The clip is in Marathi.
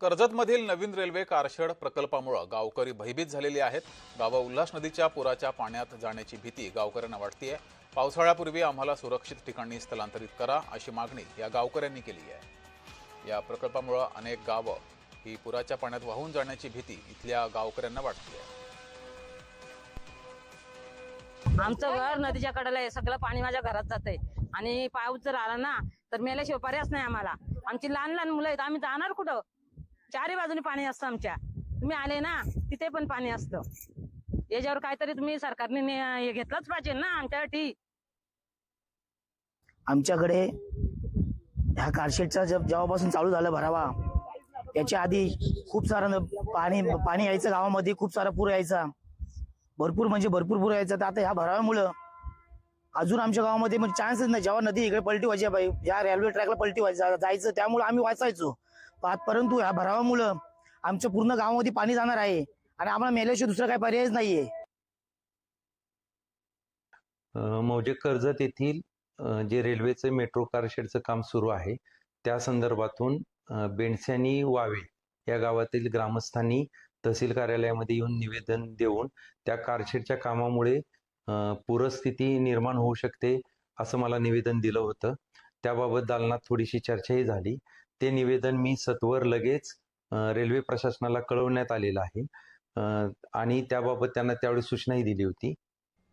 कर्जतमधील नवीन रेल्वे कारशेड प्रकल्पामुळे गावकरी भयभीत झालेले आहेत। गावं उल्हास नदीच्या पुराच्या पाण्यात जाण्याची भीती गावकऱ्यांना वाटतेय। पावसाळ्यापूर्वी आम्हाला सुरक्षित ठिकाणी स्थलांतरित करा अशी मागणी या गावकऱ्यांनी केली आहे। या प्रकल्पामुळे अनेक गावं ही पुराच्या पाण्यात वाहून जाण्याची भीती इथल्या गावकऱ्यांना वाटते। आमचं घर नदीच्या कडेला आहे, सगळं पाणी माझ्या घरात जातंय आणि पाऊस जर आला ना तर मेल्याशिवाय पर्यायच नाही आम्हाला। आमची लहान लहान मुलं आहेत, आम्ही जाणार कुठं? चारी बाजूने पाणी असतं आमच्या। तुम्ही आले ना तिथे पण पाणी असतं। याच्यावर काहीतरी तुम्ही सरकारने हे घेतलंच पाहिजे ना आमच्यासाठी। आमच्याकडे ह्या कारशेडचा जेव्हापासून चालू झालं भरावा, याच्या आधी खूप सारं पाणी यायचं, गावामध्ये खूप सारा पूर यायचा, भरपूर म्हणजे भरपूर पूर यायचा। तर आता ह्या भराव्यामुळं अजून आमच्या गावामध्ये म्हणजे चान्सच नाही। जेव्हा नदी इकडे पलटी व्हायची, या रेल्वे ट्रॅकला पलटी जायचं, त्यामुळे आम्ही वाचायचो। परंतु ह्या भरावामुळं आमच्या पूर्ण गावामध्ये पाणी जाणार आहे आणि आम्हाला मेल्याशिवाय दुसरा काही पर्यायच नाहीये। मौजे कर्जत येथील जे रेल्वेचे मेट्रो कारशेडचं काम सुरू आहे, त्या संदर्भातून बेंडस्यानी वावे या गावातील ग्रामस्थांनी तहसील कार्यालयामध्ये येऊन निवेदन देऊन त्या कारशेडच्या कामामुळे पूरस्थिती निर्माण होऊ शकते असं मला निवेदन दिलं होतं। त्याबाबत दालनात थोडीशी चर्चाही झाली। ते निवेदन मी सत्वर लगेच रेल्वे प्रशासनाला कळवण्यात आलेलं आहे आणि त्याबाबत त्यांना त्यावेळी सूचनाही दिली होती।